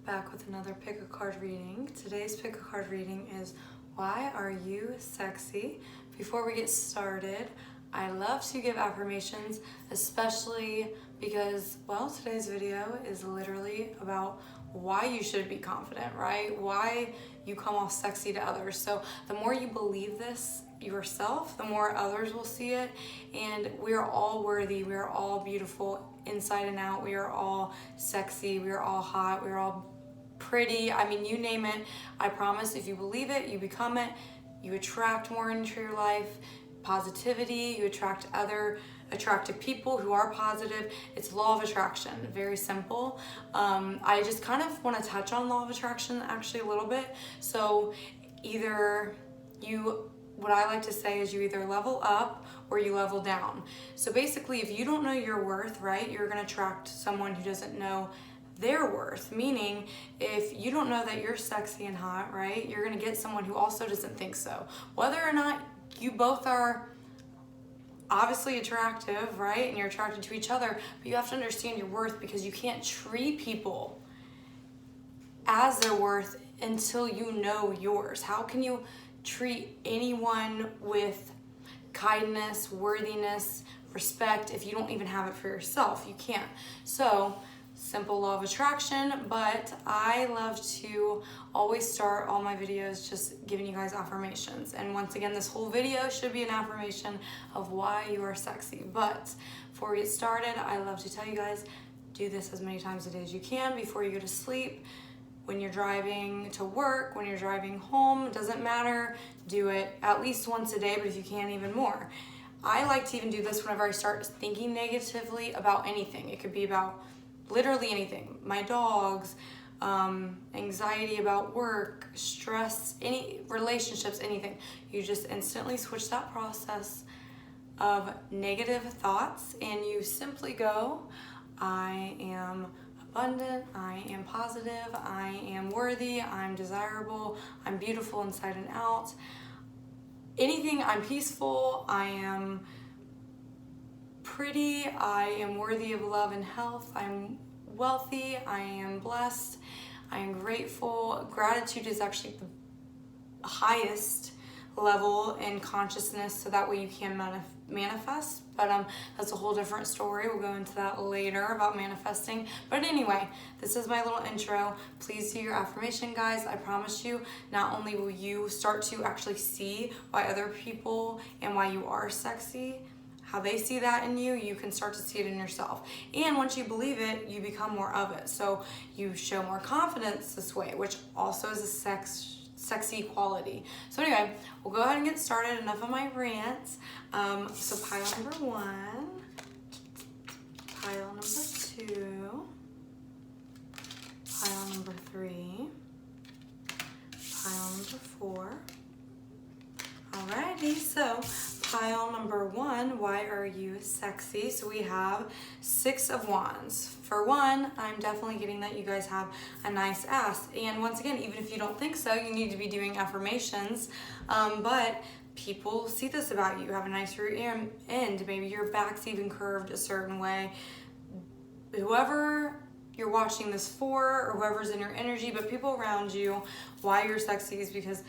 back with another pick a card reading. Today's pick a card reading is why are you sexy? Before we get started, I love to give affirmations, especially because, well, today's video is literally about why you should be confident, right? Why you come off sexy to others. So the more you believe this yourself, the more others will see it. And we are all worthy. We are all beautiful inside and out. We are all sexy. We are all hot. We are all pretty. I mean, you name it. I promise if you believe it, you become it. You attract more into your life. Positivity, you attract other attractive people who are positive. It's law of attraction, very simple. I just kind of want to touch on law of attraction actually a little bit. So either what I like to say is you either level up or you level down. So basically, if you don't know your worth, right, you're going to attract someone who doesn't know their worth. Meaning, if you don't know that you're sexy and hot, right, you're going to get someone who also doesn't think so. Whether or not you both are obviously attractive, right, and you're attracted to each other, but you have to understand your worth, because you can't treat people as their worth until you know yours. How can you treat anyone with kindness, worthiness, respect if you don't even have it for yourself? You can't. So simple law of attraction, but I love to always start all my videos just giving you guys affirmations. And once again, this whole video should be an affirmation of why you are sexy. But before we get started, I love to tell you guys, do this as many times a day as you can before you go to sleep. When you're driving to work, when you're driving home, it doesn't matter. Do it at least once a day, but if you can, even more. I like to even do this whenever I start thinking negatively about anything. It could be about literally anything. My dogs, anxiety about work, stress, any relationships, anything. You just instantly switch that process of negative thoughts and you simply go, I am abundant, I am positive, I am worthy, I'm desirable, I'm beautiful inside and out. Anything, I'm peaceful, I am pretty, I am worthy of love and health, I'm wealthy, I am blessed, I am grateful. Gratitude is actually the highest level in consciousness, so that way you can manifest, but that's a whole different story. We'll go into that later about manifesting. But anyway, this is my little intro. Please do your affirmation, guys. I promise you, not only will you start to actually see why other people and why you are sexy, how they see that in you, you can start to see it in yourself. And once you believe it, you become more of it. So you show more confidence this way, which also is a sexy quality. So anyway, we'll go ahead and get started. Enough of my rants. So pile number 1, pile number 2, pile number 3, pile number 4. Alrighty, so pile number 1, why are you sexy? So we have 6 of Wands. For one, I'm definitely getting that you guys have a nice ass. And once again, even if you don't think so, you need to be doing affirmations. But people see this about you. You have a nice rear end. Maybe your back's even curved a certain way. Whoever you're watching this for, or whoever's in your energy, but people around you, why you're sexy is because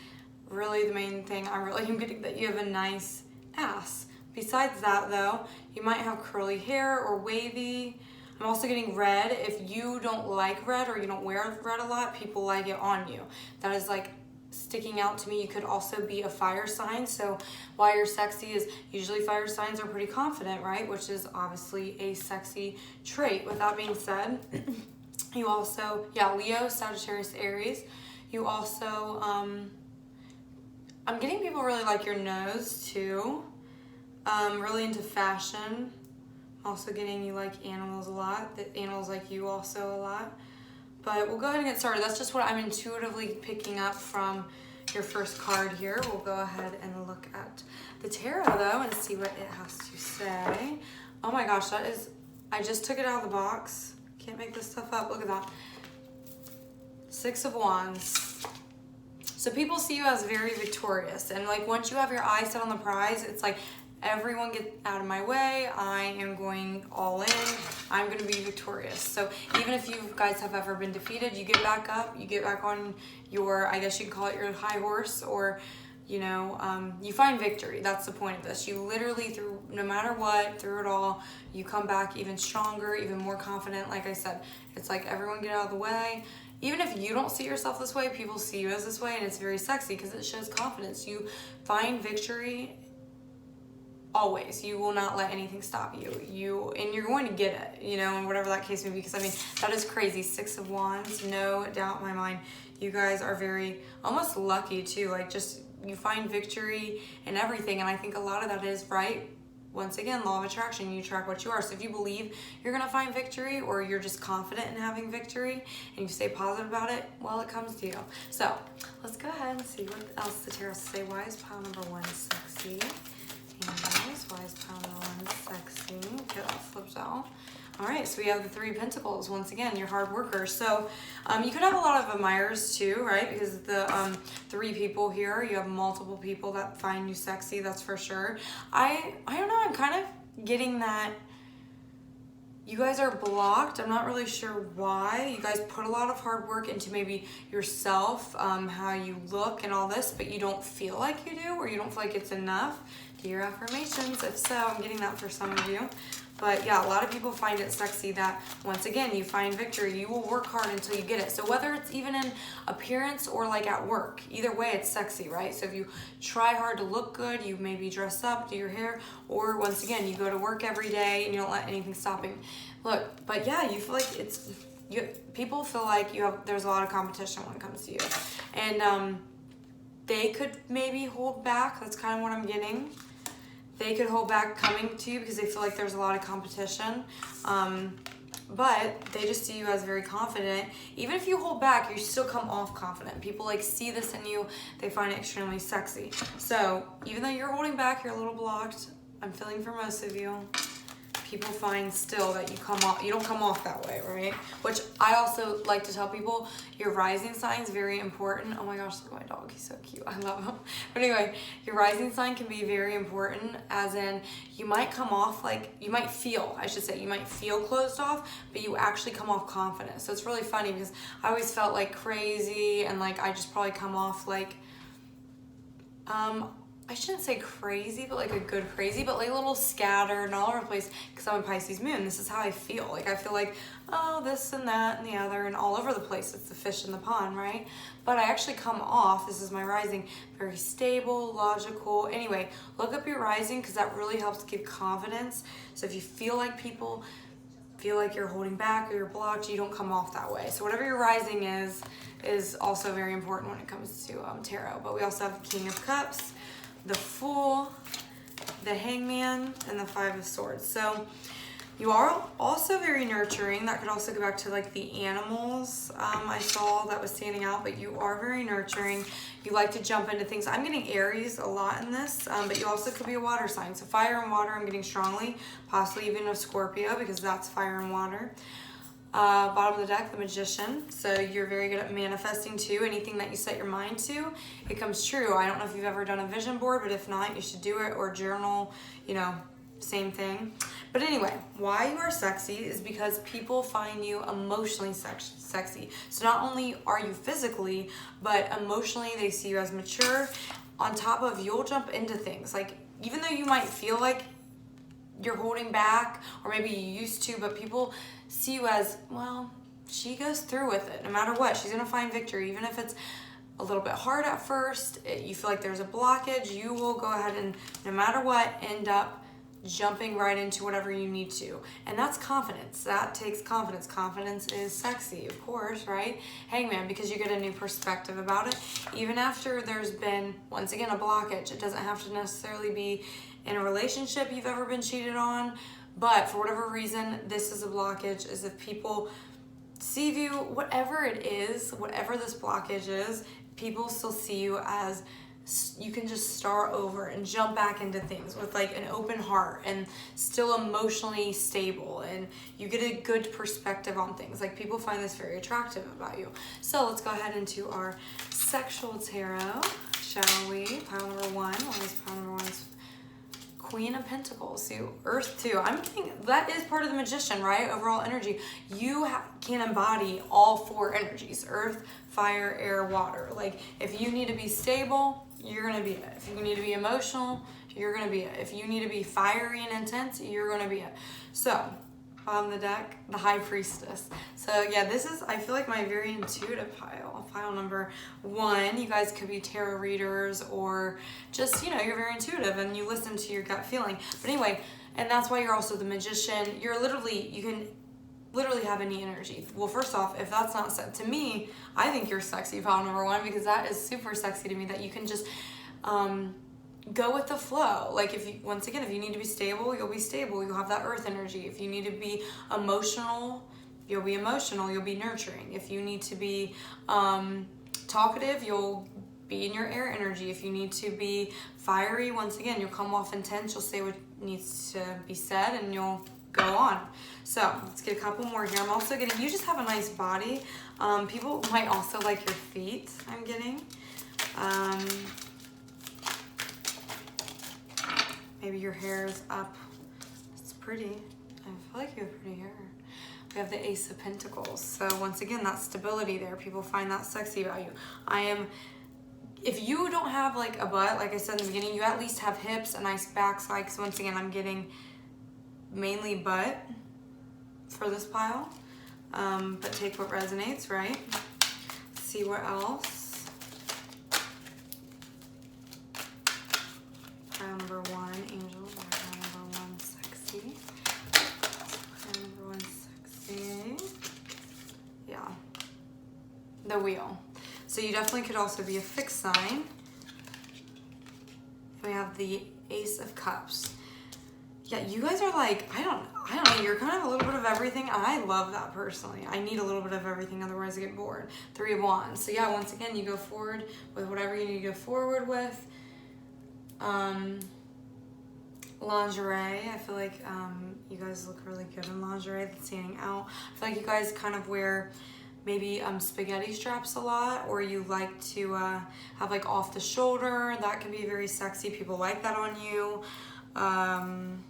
really the main thing I really am getting that you have a nice ass. Besides that though, you might have curly hair or wavy. I'm also getting red. If you don't like red or you don't wear red a lot, people like it on you. That is like sticking out to me. You could also be a fire sign. So why you're sexy is usually fire signs are pretty confident, right? Which is obviously a sexy trait. With that being said, you also, Leo, Sagittarius, Aries. You also, I'm getting people really like your nose too. Really into fashion. Also getting you like animals a lot. The animals like you also a lot. But we'll go ahead and get started. That's just what I'm intuitively picking up from your first card here. We'll go ahead and look at the tarot though and see what it has to say. Oh my gosh, that is, I just took it out of the box. Can't make this stuff up. Look at that. 6 of Wands. So people see you as very victorious, and like once you have your eyes set on the prize, it's like everyone get out of my way. I am going all in. I'm going to be victorious. So even if you guys have ever been defeated, you get back up, you get back on your, I guess you could call it your high horse, or you know, you find victory. That's the point of this. You literally, through no matter what, through it all, you come back even stronger, even more confident. Like I said, it's like everyone get out of the way. Even if you don't see yourself this way, people see you as this way, and it's very sexy because it shows confidence. You find victory always. You will not let anything stop you. And you're going to get it, you know, and whatever that case may be. Because I mean, that is crazy. 6 of Wands, no doubt in my mind. You guys are very almost lucky too. Like, just you find victory in everything, and I think a lot of that is, right, once again, law of attraction. You attract what you are. So if you believe you're gonna find victory, or you're just confident in having victory and you stay positive about it, well, it comes to you. So let's go ahead and see what else the tarot has to say. Why is pile number 1 sexy? Angels, why is pile number 1 sexy? Okay, that flips out. All right, so we have the 3 of Pentacles. Once again, you're hard workers. So you could have a lot of admirers too, right? Because the 3 people here, you have multiple people that find you sexy, that's for sure. I don't know, I'm kind of getting that you guys are blocked. I'm not really sure why. You guys put a lot of hard work into maybe yourself, how you look and all this, but you don't feel like you do, or you don't feel like it's enough. Do your affirmations. If so, I'm getting that for some of you. But yeah, a lot of people find it sexy that, once again, you find victory. You will work hard until you get it. So whether it's even in appearance or like at work, either way, it's sexy, right? So if you try hard to look good, you maybe dress up, do your hair, or once again, you go to work every day and you don't let anything stop you. Look, but yeah, you feel like it's, people feel like there's a lot of competition when it comes to you. And they could maybe hold back. That's kind of what I'm getting. They could hold back coming to you because they feel like there's a lot of competition. But they just see you as very confident. Even if you hold back, you still come off confident. People like see this in you. They find it extremely sexy. So even though you're holding back, you're a little blocked. I'm feeling for most of you. People find still that you don't come off that way, right? Which I also like to tell people, your rising sign is very important. Oh my gosh, look at my dog, he's so cute, I love him. But anyway, your rising sign can be very important, as in you might come off like, you might feel closed off, but you actually come off confident. So it's really funny because I always felt like crazy, and like I just probably come off like, I shouldn't say crazy, but like a good crazy, but like a little scattered and all over the place because I'm a Pisces moon. This is how I feel. Like I feel like, oh, this and that and the other and all over the place. It's the fish in the pond, right? But I actually come off, this is my rising, very stable, logical. Anyway, look up your rising because that really helps give confidence. So if you feel like people feel like you're holding back or you're blocked, you don't come off that way. So whatever your rising is also very important when it comes to tarot. But we also have the King of Cups, the Fool, the Hangman, and the 5 of Swords. So you are also very nurturing. That could also go back to like the animals I saw that was standing out, but you are very nurturing. You like to jump into things. I'm getting Aries a lot in this, but you also could be a water sign. So fire and water I'm getting strongly, possibly even a Scorpio because that's fire and water. Bottom of the deck, the Magician. So you're very good at manifesting too. Anything that you set your mind to, it comes true. I don't know if you've ever done a vision board, but if not, you should do it, or journal, you know, same thing. But anyway, why you are sexy is because people find you emotionally sexy. So not only are you physically, but emotionally they see you as mature. On top of, you'll jump into things. Like, even though you might feel like you're holding back, or maybe you used to, but people see you as, well, she goes through with it no matter what. She's gonna find victory, even if it's a little bit hard at first. You feel like there's a blockage, you will go ahead and no matter what end up jumping right into whatever you need to. And that's confidence. That takes confidence. Confidence is sexy, of course, right? Hangman, because you get a new perspective about it. Even after there's been, once again, a blockage. It doesn't have to necessarily be in a relationship you've ever been cheated on, but for whatever reason, this is a blockage, is if people see you, whatever it is, whatever this blockage is, people still see you as, you can just start over and jump back into things with like an open heart and still emotionally stable, and you get a good perspective on things. Like, people find this very attractive about you. So let's go ahead into our sexual tarot, shall we? Pile number 1. What is pile number 1's Queen of Pentacles, so Earth too. I'm getting, that is part of the Magician, right? Overall energy. You can embody all 4 energies: Earth, fire, air, water. Like, if you need to be stable, you're gonna be it. If you need to be emotional, you're gonna be it. If you need to be fiery and intense, you're gonna be it. So, on the deck, the High Priestess. So yeah, this is, I feel like, my very intuitive pile number 1. You guys could be tarot readers, or just, you know, you're very intuitive and you listen to your gut feeling. But anyway, and that's why you're also the Magician. You're literally, you can literally have any energy. Well, first off, if that's not set to me, I think you're sexy, pile number 1, because that is super sexy to me, that you can just go with the flow. Like, if you, once again, if you need to be stable, you'll be stable. You'll have that Earth energy. If you need to be emotional, you'll be emotional. You'll be nurturing. If you need to be talkative, you'll be in your air energy. If you need to be fiery, once again, you'll come off intense. You'll say what needs to be said, and you'll go on. So let's get a couple more here. I'm also getting, you just have a nice body. People might also like your feet, I'm getting. Maybe your hair is up. It's pretty. I feel like you have pretty hair. We have the Ace of Pentacles. So once again, that stability there. People find that sexy about you. If you don't have like a butt, like I said in the beginning, you at least have hips, a nice backside. Because once again, I'm getting mainly butt for this pile. But take what resonates, right? Let's see what else. Pile number 1, angel. Pile number 1, sexy. Pile number 1, sexy. Yeah. The Wheel. So you definitely could also be a fixed sign. We have the Ace of Cups. Yeah, you guys are like, I don't know, you're kind of a little bit of everything. I love that personally. I need a little bit of everything, otherwise I get bored. 3 of Wands. So yeah, once again, you go forward with whatever you need to go forward with. Lingerie. I feel like you guys look really good in lingerie. That's standing out. I feel like you guys kind of wear maybe spaghetti straps a lot, or you like to have like off the shoulder. That can be very sexy. People like that on you. I'm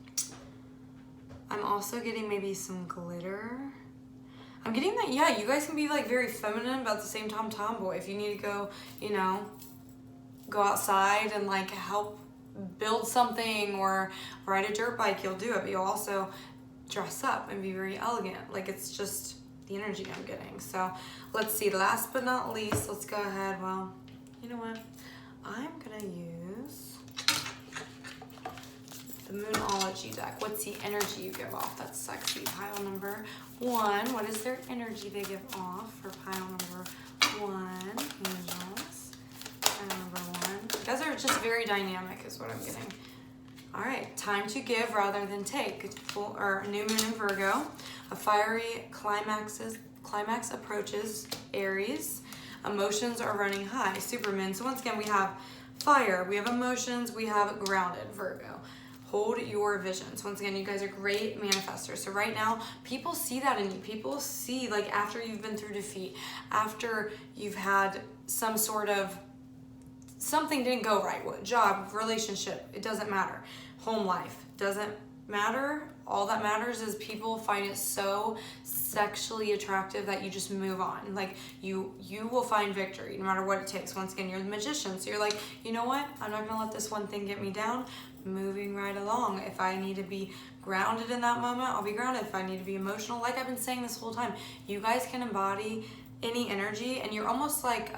also getting maybe some glitter. I'm getting that, yeah, you guys can be like very feminine, but at the same time tomboy. If you need to go, you know, go outside and like help build something or ride a dirt bike, you'll do it, but you'll also dress up and be very elegant. Like, it's just the energy I'm getting. So let's see, last but not least, let's go ahead. Well, you know what? I'm gonna use the Moonology deck. What's the energy you give off? That's sexy. Pile number 1. What is their energy they give off for pile number 1? Angels. Pile number 1. You guys are just very dynamic is what I'm getting. All right, time to give rather than take. Full, or new moon in Virgo. A fiery climax approaches Aries. Emotions are running high. Superman. So once again, we have fire, we have emotions, we have grounded, Virgo. Hold your visions. Once again, you guys are great manifestors. So right now, people see that in you. People see, like, after you've been through defeat, after you've had some sort of, something didn't go right, what job, relationship, it doesn't matter. Home life, doesn't matter. All that matters is people find it so sexually attractive that you just move on. Like, you will find victory no matter what it takes. Once again, you're the Magician. So you're like, you know what? I'm not gonna let this one thing get me down. Moving right along. If I need to be grounded in that moment, I'll be grounded. If I need to be emotional, like I've been saying this whole time, you guys can embody any energy, and you're almost like,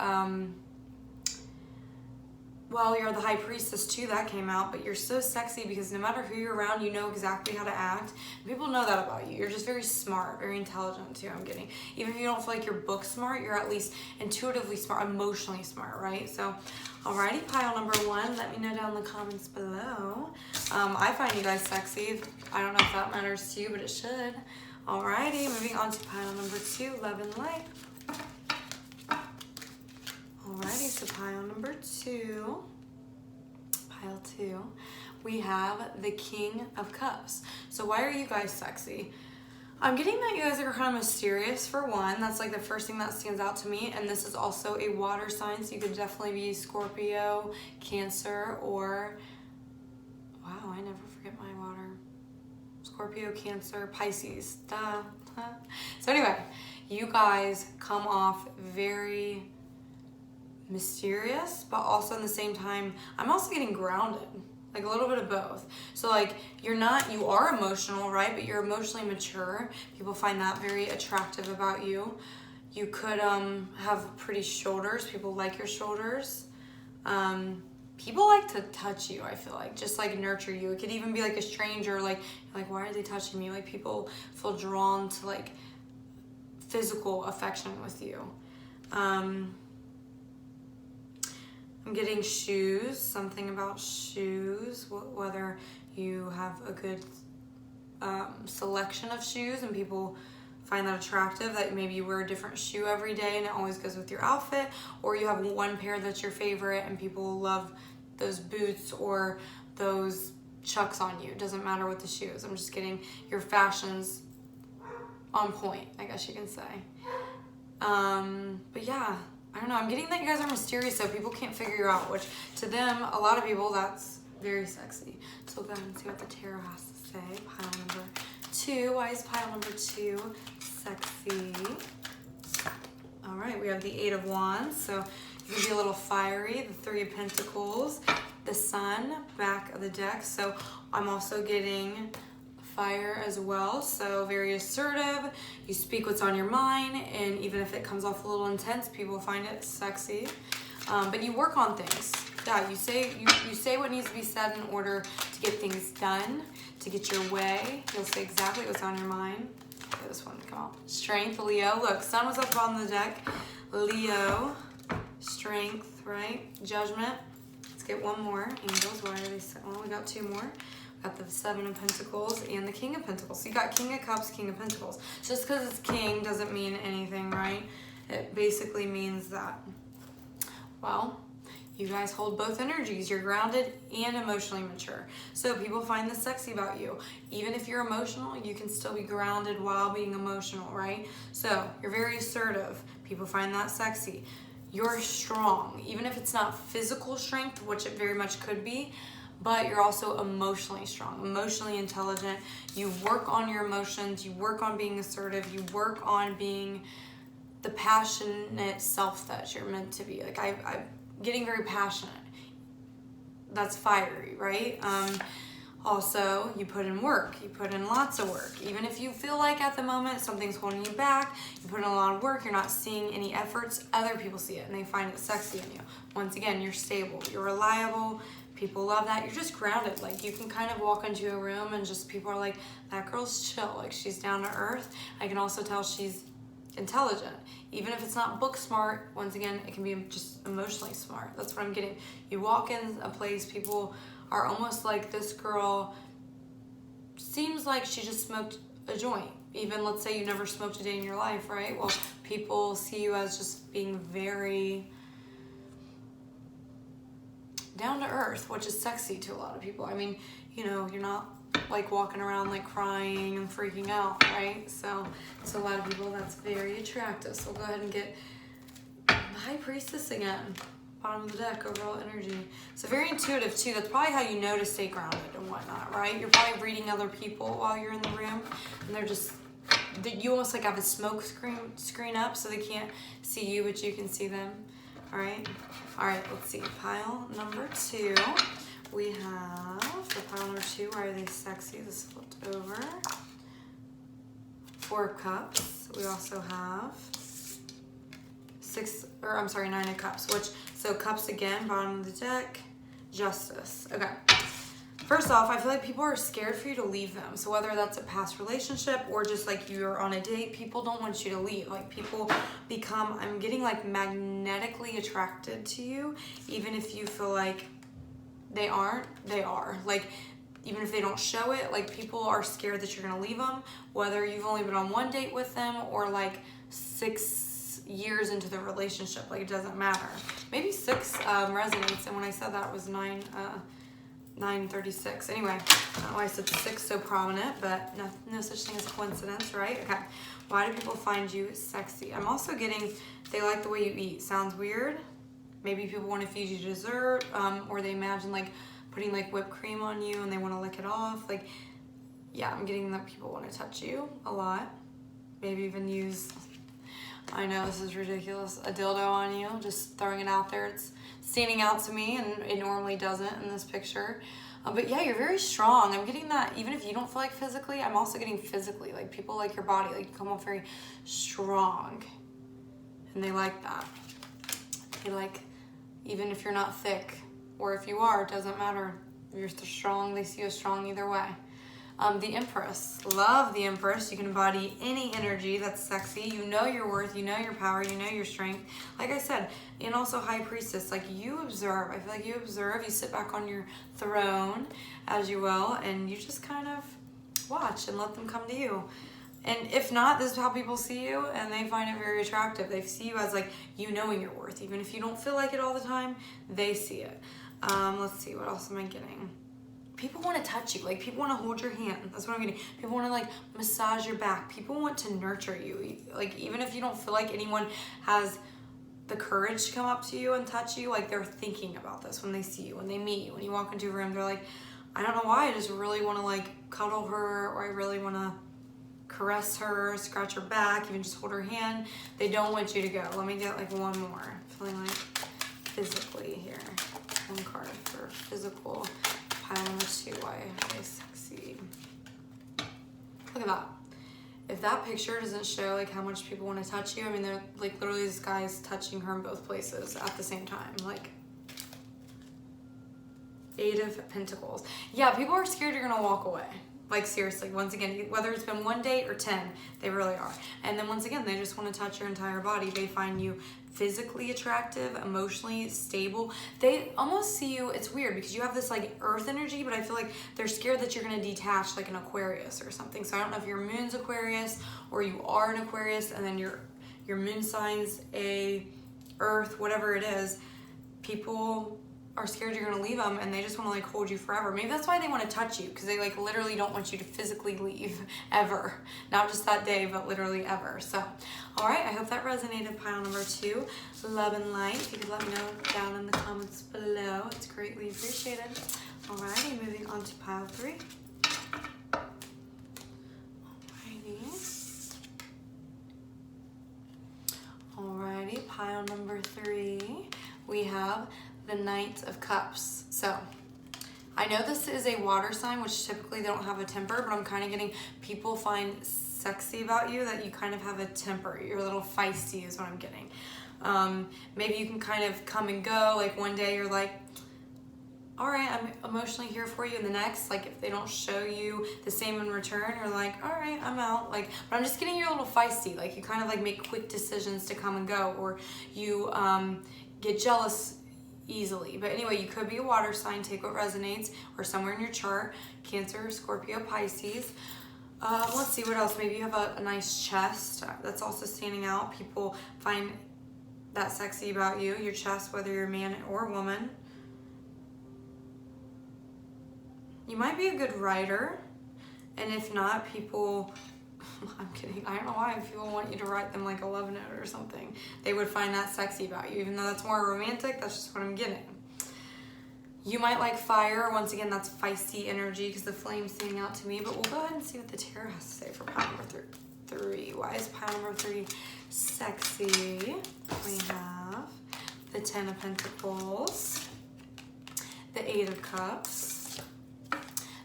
well, you're the High Priestess too, that came out, but you're so sexy because no matter who you're around, you know exactly how to act. People know that about you. You're just very smart, very intelligent too, I'm getting. Even if you don't feel like you're book smart, you're at least intuitively smart, emotionally smart, right? So, alrighty, pile number 1, let me know down in the comments below. I find you guys sexy. I don't know if that matters to you, but it should. Alrighty, moving on to pile number 2, love and light. Alrighty, so pile number 2, pile 2, we have the King of Cups. So why are you guys sexy? I'm getting that you guys are kind of mysterious for one. That's like the first thing that stands out to me. And this is also a water sign, so you could definitely be Scorpio, Cancer, or Wow, I never forget my water. Scorpio, Cancer, Pisces, duh. So anyway, you guys come off very mysterious, but also in the same time, I'm also getting grounded, like a little bit of both. So like you are emotional, right? But you're emotionally mature. People find that very attractive about you. You could have pretty shoulders. People like your shoulders. People like to touch you, I feel like, just like nurture you. It could even be like a stranger, like why are they touching me? Like people feel drawn to like physical affection with you. I'm getting shoes, something about shoes, whether you have a good selection of shoes and people find that attractive, that maybe you wear a different shoe every day and it always goes with your outfit, or you have one pair that's your favorite and people love those boots or those Chucks on you. It doesn't matter what the shoe is. I'm just getting your fashions on point, I guess you can say. But yeah, I don't know. I'm getting that you guys are mysterious, so people can't figure you out, which to them, a lot of people, that's very sexy. So we'll go ahead and see what the tarot has to say. Pile number 2. Why is pile number 2 sexy? All right, we have the 8 of Wands, so you can be a little fiery. The 3 of Pentacles, the Sun, back of the deck. So I'm also getting fire as well, so very assertive. You speak what's on your mind, and even if it comes off a little intense, people find it sexy. But you work on things. Yeah, you say what needs to be said in order to get things done, to get your way. You'll say exactly what's on your mind. Okay, this one, come on. Strength, Leo. Look, Sun was up on the deck. Leo, strength, right? Judgment. Let's get one more. Angels, why are they? Well, we got 2 more. Got the 7 of Pentacles and the King of Pentacles. So you got King of Cups, King of Pentacles. Just because it's King doesn't mean anything, right? It basically means that, well, you guys hold both energies. You're grounded and emotionally mature. So people find this sexy about you. Even if you're emotional, you can still be grounded while being emotional, right? So you're very assertive. People find that sexy. You're strong, even if it's not physical strength, which it very much could be, but you're also emotionally strong, emotionally intelligent. You work on your emotions. You work on being assertive. You work on being the passionate self that you're meant to be. Like I'm getting very passionate. That's fiery, right? Also, you put in work. You put in lots of work. Even if you feel like at the moment something's holding you back, you put in a lot of work, you're not seeing any efforts, other people see it and they find it sexy in you. Once again, you're stable, you're reliable. People love that. You're just grounded. Like you can kind of walk into a room and just people are like, that girl's chill. Like she's down to earth. I can also tell she's intelligent. Even if it's not book smart, once again, it can be just emotionally smart. That's what I'm getting. You walk in a place, people are almost like, this girl seems like she just smoked a joint. Even let's say you never smoked a day in your life, right? Well, people see you as just being very down to earth, which is sexy to a lot of people. I mean, you know, you're not like walking around like crying and freaking out, right? So a lot of people, that's very attractive. So we'll go ahead and get the High Priestess again. Bottom of the deck, overall energy. So very intuitive too. That's probably how you know to stay grounded and whatnot, right? You're probably reading other people while you're in the room and they're just, you almost like have a smoke screen up so they can't see you, but you can see them. All right, let's see. Pile number 2. We have for pile number 2. Why are they sexy? This flipped over. 4 of Cups. We also have 9 of Cups. So Cups again, bottom of the deck. Justice. Okay. First off, I feel like people are scared for you to leave them. So whether that's a past relationship or just like you're on a date, people don't want you to leave. Like people become, I'm getting like magnetically attracted to you. Even if you feel like they aren't, they are. Like even if they don't show it, like people are scared that you're gonna leave them. Whether you've only been on one date with them or like 6 years into the relationship, like it doesn't matter. Maybe 6 resonates, and when I said that it was 936. Anyway, I don't know why I said 6 so prominent, but no such thing as coincidence, right? Okay. Why do people find you sexy? I'm also getting, they like the way you eat. Sounds weird. Maybe people want to feed you dessert, or they imagine like putting like whipped cream on you and they want to lick it off. Like, yeah, I'm getting that people want to touch you a lot. Maybe even use, I know this is ridiculous, a dildo on you, just throwing it out there. It's standing out to me, and it normally doesn't in this picture. But yeah, you're very strong. I'm getting that even if you don't feel like physically, I'm also getting physically. Like, people like your body, like, you come off very strong. And they like that. They like, even if you're not thick, or if you are, it doesn't matter. You're strong, they see you as strong either way. The Empress. Love the Empress. You can embody any energy that's sexy. You know your worth, you know your power, you know your strength. Like I said, and also High Priestess. Like, you observe. I feel like you observe. You sit back on your throne, as you will, and you just kind of watch and let them come to you. And if not, this is how people see you, and they find it very attractive. They see you as, like, you knowing your worth. Even if you don't feel like it all the time, they see it. Let's see, what else am I getting? People want to touch you. Like, people want to hold your hand. That's what I'm getting. People want to, like, massage your back. People want to nurture you. Like, even if you don't feel like anyone has the courage to come up to you and touch you, like, they're thinking about this when they see you, when they meet you, when you walk into a room, they're like, I don't know why, I just really want to, like, cuddle her, or I really want to caress her, scratch her back, even just hold her hand. They don't want you to go. Let me get, like, one more. I'm feeling like physically here. One card for physical. Pile number 2, why are they sexy? Look at that. If that picture doesn't show, like, how much people want to touch you, I mean, they're, like, literally this guy's touching her in both places at the same time. Like, 8 of Pentacles. Yeah, people are scared you're gonna walk away. Like, seriously, once again, whether it's been 1 date or 10, they really are. And then once again, they just want to touch your entire body. They find you physically attractive, emotionally stable. They almost see you, it's weird because you have this, like, earth energy, but I feel like they're scared that you're going to detach like an Aquarius or something. So I don't know if your moon's Aquarius or you are an Aquarius and then your moon sign's a earth, whatever it is. People are scared you're gonna leave them, and they just want to, like, hold you forever. Maybe that's why they want to touch you, because they, like, literally don't want you to physically leave ever. Not just that day, but literally ever. So, all right, I hope that resonated. Pile number 2, love and light. If you could let me know down in the comments below, it's greatly appreciated. All righty, moving on to pile 3. Alrighty, pile number 3, we have the Knight of Cups. So, I know this is a water sign, which typically they don't have a temper, but I'm kind of getting people find sexy about you that you kind of have a temper. You're a little feisty is what I'm getting. Maybe you can kind of come and go. Like, one day you're like, all right, I'm emotionally here for you, and the next, like, if they don't show you the same in return, you're like, all right, I'm out. Like, but I'm just getting you're a little feisty. Like, you kind of, like, make quick decisions to come and go, or you get jealous easily. But anyway, you could be a water sign. Take what resonates, or somewhere in your chart. Cancer, Scorpio, Pisces. Let's see what else. Maybe you have a nice chest that's also standing out. People find that sexy about you. Your chest, whether you're a man or a woman. You might be a good writer, and if not, people, I'm kidding, I don't know why people want you to write them, like, a love note or something. They would find that sexy about you, even though that's more romantic. That's just what I'm getting. You might like fire. Once again, that's feisty energy because the flame's standing out to me, but we'll go ahead and see what the tarot has to say for pile number 3. Why is pile number 3 sexy? We have the 10 of Pentacles, the 8 of Cups,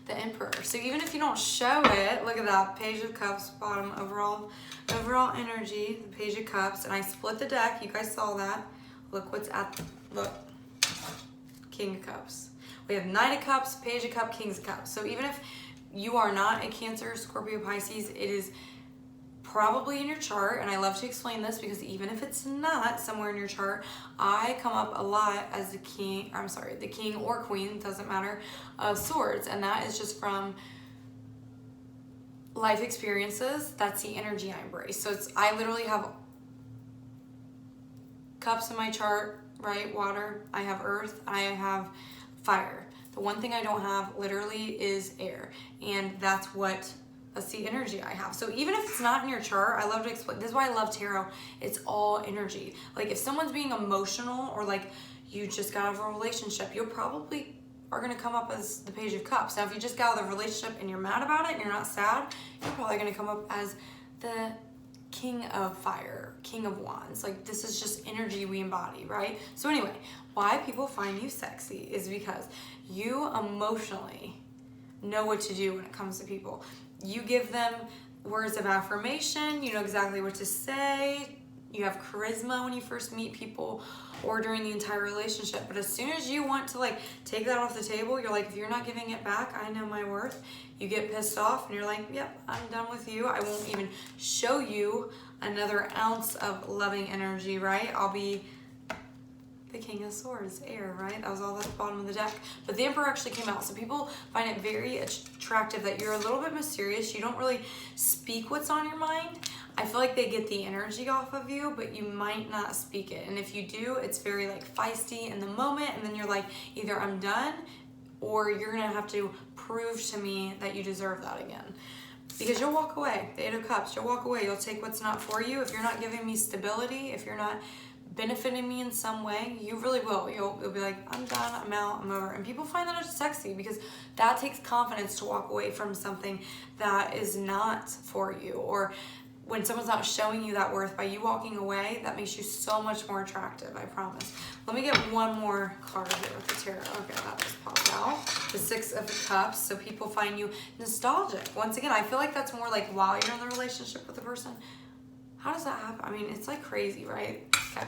the Emperor. So even if you don't show it, look at that, Page of Cups, bottom, overall energy, the Page of Cups, and I split the deck. You guys saw that. Look what's look, King of Cups. We have Knight of Cups, Page of Cups, Kings of Cups. So even if you are not a Cancer, Scorpio, Pisces, it is probably in your chart, and I love to explain this because even if it's not somewhere in your chart, I come up a lot as the king or queen, doesn't matter, of swords, and that is just from life experiences. That's the energy I embrace. So I literally have cups in my chart, right? Water, I have earth, I have fire. The one thing I don't have literally is air, and that's the energy I have. So even if it's not in your chart, I love to explain. This is why I love tarot. It's all energy. Like, if someone's being emotional, or like you just got out of a relationship, you'll probably are gonna come up as the Page of Cups. Now, if you just got out of the relationship and you're mad about it and you're not sad, you're probably gonna come up as the King of Fire, King of Wands. Like, this is just energy we embody, right? So anyway, why people find you sexy is because you emotionally know what to do when it comes to people. You give them words of affirmation, you know exactly what to say, you have charisma when you first meet people or during the entire relationship. But as soon as you want to like take that off the table, you're like, if you're not giving it back, I know my worth. You get pissed off and you're like, yep, I'm done with you. I won't even show you another ounce of loving energy, right? I'll be the King of Swords, air, right? That was all at the bottom of the deck. But the Emperor actually came out. So people find it very attractive that you're a little bit mysterious. You don't really speak what's on your mind. I feel like they get the energy off of you, but you might not speak it. And if you do, it's very like feisty in the moment. And then you're like, either I'm done or you're gonna have to prove to me that you deserve that again. Because you'll walk away. The Eight of Cups, you'll walk away. You'll take what's not for you. If you're not giving me stability, if you're not benefiting me in some way, you really will. You'll be like, I'm done, I'm out, I'm over. And people find that it's sexy because that takes confidence to walk away from something that is not for you. Or when someone's not showing you that worth, by you walking away, that makes you so much more attractive, I promise. Let me get one more card here with the tarot. Okay, that just popped out. The Six of Cups. So people find you nostalgic. Once again, I feel like that's more like while you're in the relationship with the person. How does that happen? I mean, it's like crazy, right? Okay.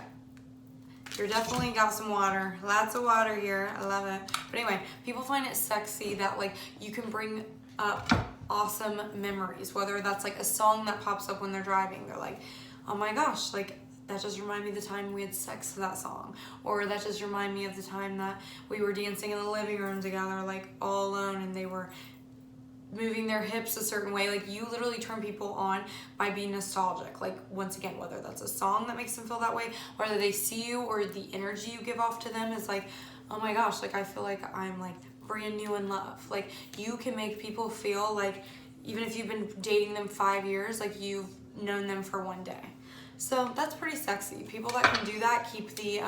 You're definitely got some water. Lots of water here. I love it. But anyway, people find it sexy that like you can bring up awesome memories, whether that's like a song that pops up when they're driving. They're like, oh my gosh, like that just reminded me of the time we had sex to that song. Or that just reminded me of the time that we were dancing in the living room together, like all alone, and they were moving their hips a certain way. Like you literally turn people on by being nostalgic. Like once again, whether that's a song that makes them feel that way, whether they see you or the energy you give off to them is like, oh my gosh, like I feel like I'm like brand new in love. Like you can make people feel like even if you've been dating them 5 years, like you've known them for one day. So that's pretty sexy. People that can do that keep the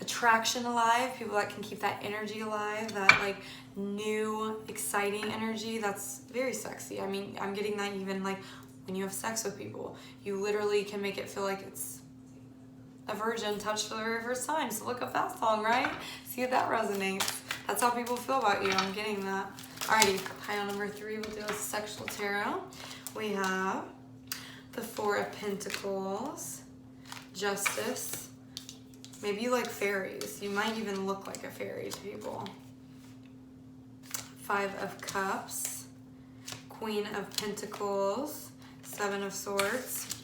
attraction alive. People that can keep that energy alive, that like new exciting energy, that's very sexy. I mean, I'm getting that even like when you have sex with people, you literally can make it feel like it's a virgin touched for the very first time. So look up that song, right? See if that resonates. That's how people feel about you. I'm getting that. Alrighty, pile number 3, we'll do a sexual tarot. We have the Four of Pentacles, Justice. Maybe you like fairies. You might even look like a fairy to people. Five of Cups, Queen of Pentacles, Seven of Swords.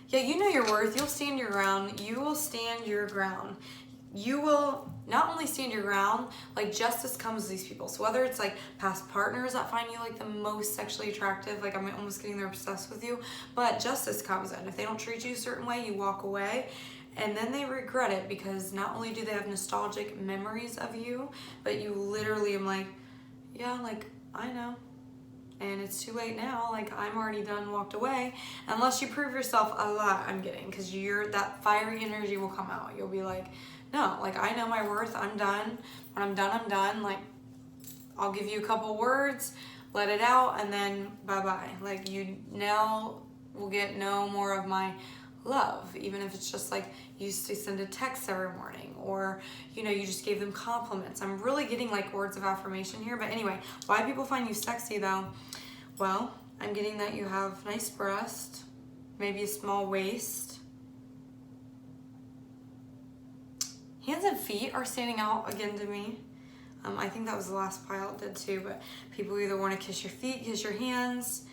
Yeah, you know your worth. You'll stand your ground. You will stand your ground. You will not only stand your ground, like justice comes to these people. So whether it's like past partners that find you like the most sexually attractive, like I'm almost getting they're obsessed with you, but justice comes in. If they don't treat you a certain way, you walk away. And then they regret it because not only do they have nostalgic memories of you, but you literally am like, yeah, like, I know. And it's too late now. Like, I'm already done, walked away. Unless you prove yourself a lot, I'm getting. Because that fiery energy will come out. You'll be like, no, like, I know my worth. I'm done. When I'm done, I'm done. Like, I'll give you a couple words, let it out, and then bye-bye. Like, you now will get no more of my love, even if it's just like you used to send a text every morning, or you know, you just gave them compliments. I'm really getting like words of affirmation here. But anyway, why people find you sexy though? Well, I'm getting that you have nice breast, maybe a small waist. Hands and feet are standing out again to me. I think that was the last pile it did too, but people either want to kiss your feet, kiss your hands.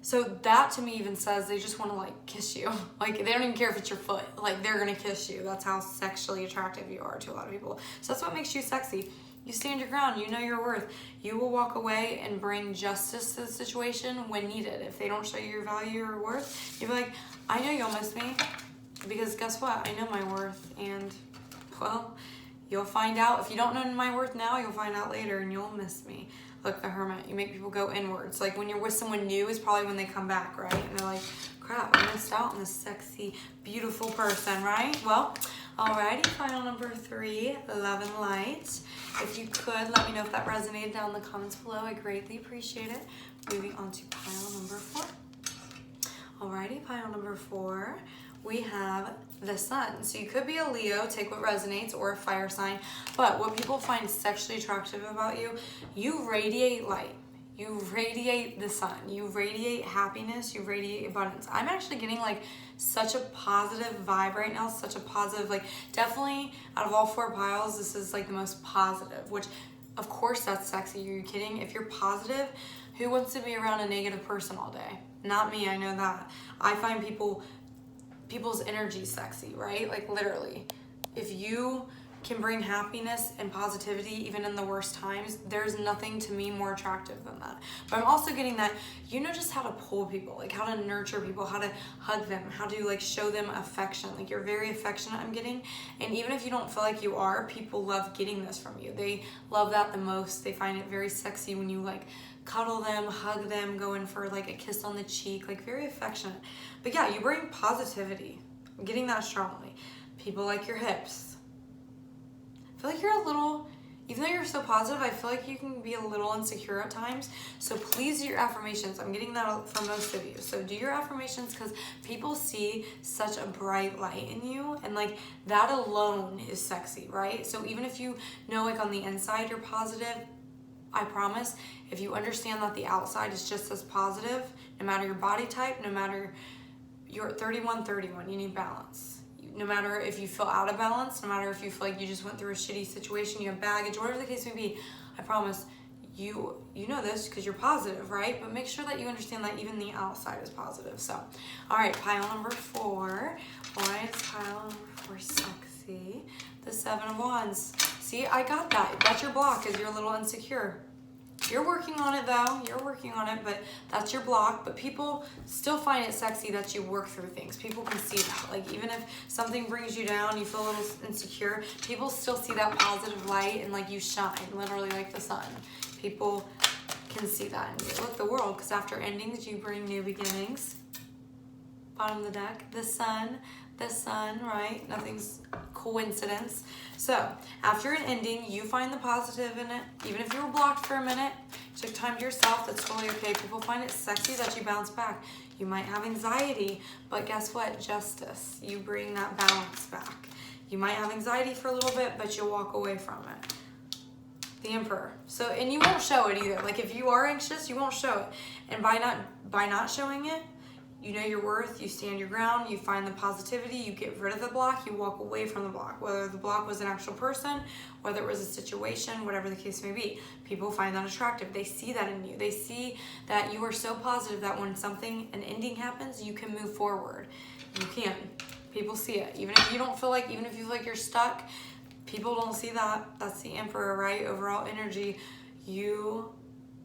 So that to me even says they just want to like kiss you. Like they don't even care if it's your foot. Like they're gonna kiss you. That's how sexually attractive you are to a lot of people. So that's what makes you sexy. You stand your ground. You know your worth. You will walk away and bring justice to the situation when needed. If they don't show you your value or worth, you'll be like, I know you'll miss me because guess what? I know my worth, and well, you'll find out. If you don't know my worth now, you'll find out later and you'll miss me. Look, the Hermit, you make people go inwards. Like when you're with someone new is probably when they come back, right? And they're like, crap, I missed out on this sexy, beautiful person, right? Well, Alrighty, pile number 3, love and light. If you could, let me know if that resonated down in the comments below. I greatly appreciate it. Moving on to pile number 4. Alrighty, pile number 4, we have the sun. So you could be a Leo, take what resonates, or a fire sign. But what people find sexually attractive about you, you radiate light. You radiate the sun. You radiate happiness. You radiate abundance. I'm actually getting like such a positive vibe right now. Such a positive, like definitely out of all 4 piles, this is like the most positive, which of course that's sexy. Are you kidding? If you're positive, who wants to be around a negative person all day? Not me, I know that. I find people's energy sexy, right? Like literally, if you can bring happiness and positivity even in the worst times, there's nothing to me more attractive than that. But I'm also getting that you know just how to pull people, like how to nurture people, how to hug them, how to like show them affection. Like you're very affectionate, I'm getting. And even if you don't feel like you are, people love getting this from you. They love that the most. They find it very sexy when you like cuddle them, hug them, go in for like a kiss on the cheek, like very affectionate. But yeah, you bring positivity. I'm getting that strongly. People like your hips. I feel like you're a little, even though you're so positive, I feel like you can be a little insecure at times. So please do your affirmations. I'm getting that from most of you. So do your affirmations because people see such a bright light in you, and like that alone is sexy, right? So even if you know like on the inside you're positive, I promise if you understand that the outside is just as positive, no matter your body type, no matter you're 31, you need balance. No matter if you feel out of balance, no matter if you feel like you just went through a shitty situation, you have baggage, whatever the case may be, I promise you know this because you're positive, right? But make sure that you understand that even the outside is positive. So, all right, pile number 4. Why is pile number 4 sexy? The 7 of Wands. See, I got that. That's your block because you're a little insecure. You're working on it though, you're working on it, but that's your block. But people still find it sexy that you work through things. People can see that. Like even if something brings you down, you feel a little insecure, people still see that positive light and like you shine, literally like the sun. People can see that in you. Look, the world, because after endings, you bring new beginnings. Bottom of the deck, the sun, right? Nothing's coincidence. So after an ending, you find the positive in it. Even if you were blocked for a minute, you took time to yourself, that's totally okay. People find it sexy that you bounce back. You might have anxiety, but guess what? Justice. You bring that balance back. You might have anxiety for a little bit, but you'll walk away from it. The Emperor. So, and you won't show it either. Like if you are anxious, you won't show it. And by not showing it, you know your worth, you stand your ground, you find the positivity, you get rid of the block, you walk away from the block. Whether the block was an actual person, whether it was a situation, whatever the case may be. People find that attractive. They see that in you. They see that you are so positive that when an ending happens, you can move forward. You can. People see it. Even if you feel like you're stuck, people don't see that. That's the Emperor, right? Overall energy. You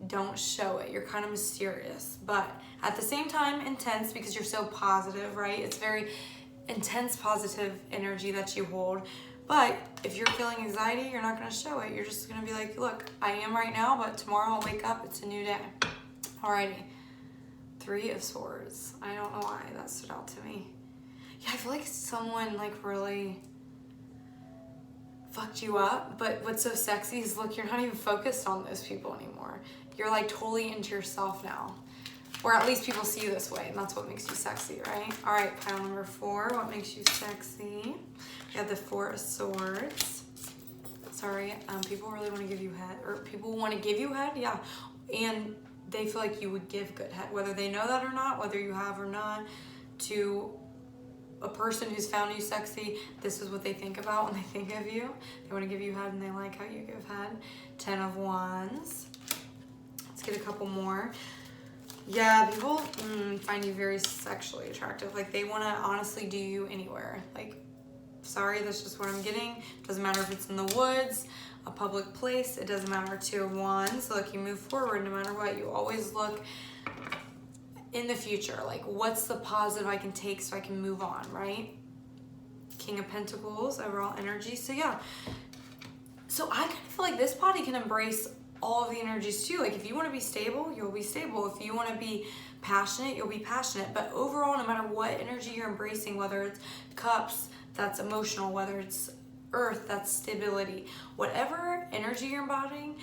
don't show it. You're kind of mysterious, but at the same time intense because you're so positive, right? It's very intense positive energy that you hold. But if you're feeling anxiety, you're not going to show it. You're just going to be like, look, I am right now, but tomorrow I'll wake up. It's a new day. Alrighty. 3 of Swords. I don't know why that stood out to me. Yeah, I feel like someone like really fucked you up, but what's so sexy is look, you're not even focused on those people anymore. You're like totally into yourself now, or at least people see you this way, and that's what makes you sexy, right? All right, pile number 4, what makes you sexy? We have the 4 of Swords. Sorry, people really want to give you head, or people want to give you head, yeah, and they feel like you would give good head, whether they know that or not, whether you have or not. To a person who's found you sexy, this is what they think about when they think of you. They want to give you head and they like how you give head. 10 of Wands. Let's get a couple more. Yeah, people find you very sexually attractive. Like they want to honestly do you anywhere. Like, sorry, that's just what I'm getting. Doesn't matter if it's in the woods, a public place. It doesn't matter. 2 of Wands. Look, you move forward no matter what. You always look in the future. Like, what's the positive I can take so I can move on, right? King of Pentacles, overall energy. So yeah. So I kind of feel like this body can embrace all of the energies too. Like if you want to be stable, you'll be stable. If you want to be passionate, you'll be passionate. But overall, no matter what energy you're embracing, whether it's cups, that's emotional, whether it's earth, that's stability, whatever energy you're embodying,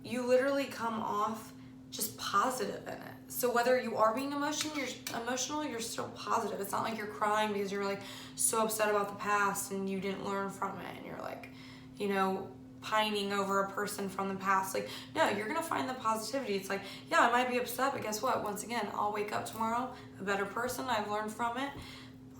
you literally come off just positive in it. So whether you are being emotional, you're still positive. It's not like you're crying because you're like so upset about the past and you didn't learn from it, and you're like, you know, pining over a person from the past. Like, no, you're gonna find the positivity. It's like, yeah, I might be upset, but guess what? Once again, I'll wake up tomorrow a better person. I've learned from it.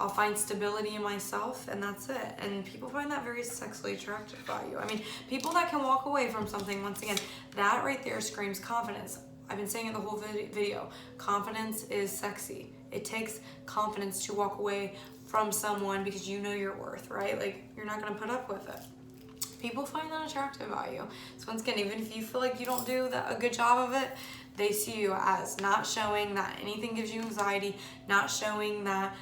I'll find stability in myself, and that's it. And people find that very sexually attractive by you. I mean, people that can walk away from something, once again, that right there screams confidence. I've been saying it the whole video. Confidence is sexy. It takes confidence to walk away from someone because you know your worth, right? Like, you're not gonna put up with it. People find that attractive about you. So once again, even if you feel like you don't do a good job of it, they see you as not showing that anything gives you anxiety, not showing that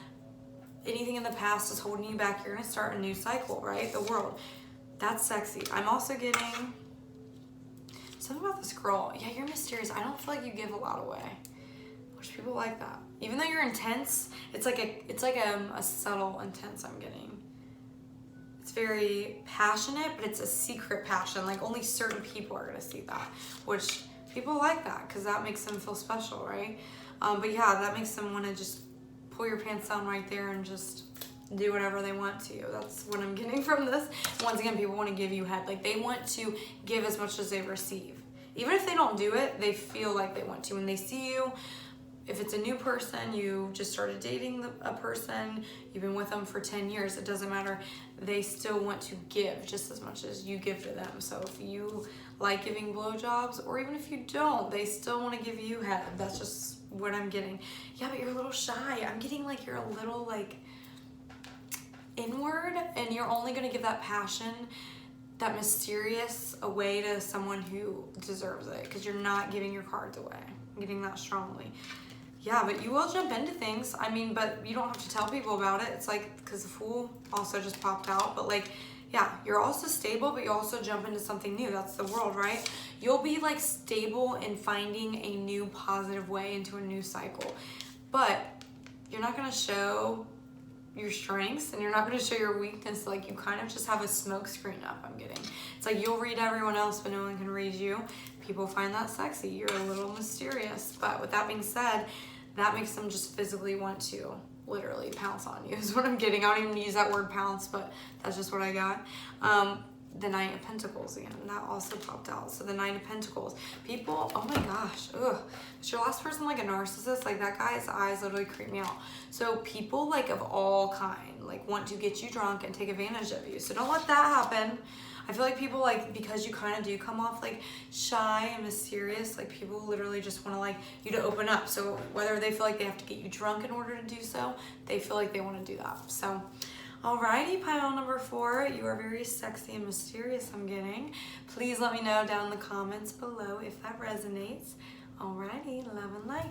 anything in the past is holding you back. You're gonna start a new cycle, right? The world. That's sexy. I'm also getting something about this girl. Yeah, you're mysterious. I don't feel like you give a lot away, which people like that. Even though you're intense, it's like a subtle intense I'm getting. It's very passionate, but it's a secret passion. Like only certain people are gonna see that, which people like that because that makes them feel special, right? But yeah, that makes them want to just pull your pants down right there and just do whatever they want to you. That's what I'm getting from this. Once again, people want to give you head. Like they want to give as much as they receive. Even if they don't do it, they feel like they want to. When they see you, if it's a new person, you just started dating a person, you've been with them for 10 years, it doesn't matter. They still want to give just as much as you give to them. So if you like giving blowjobs, or even if you don't, they still want to give you head. That's just what I'm getting. Yeah, but you're a little shy. I'm getting like you're a little like inward, and you're only going to give that passion, that mysterious away to someone who deserves it, because you're not giving your cards away. I'm getting that strongly. Yeah, but you will jump into things. I mean, but you don't have to tell people about it. It's like, because the Fool also just popped out, but like, yeah, you're also stable, but you also jump into something new. That's the world, right? You'll be like stable in finding a new positive way into a new cycle, but you're not going to show your strengths and you're not going to show your weakness. Like you kind of just have a smoke screen up, I'm getting. It's like you'll read everyone else, but no one can read you. People find that sexy. You're a little mysterious. But with that being said, that makes them just physically want to literally pounce on you is what I'm getting. I don't even use that word pounce, but that's just what I got. The Knight of Pentacles again, that also popped out. So the Knight of Pentacles, people, oh my gosh, ugh. Is your last person like a narcissist? Like that guy's eyes literally creep me out. So people like of all kind, like want to get you drunk and take advantage of you. So don't let that happen. I feel like people like, because you kind of do come off like shy and mysterious, like people literally just want to like you to open up. So whether they feel like they have to get you drunk in order to do so, they feel like they want to do that. So alrighty, pile number 4, you are very sexy and mysterious, I'm getting. Please let me know down in the comments below if that resonates. Alrighty, love and light.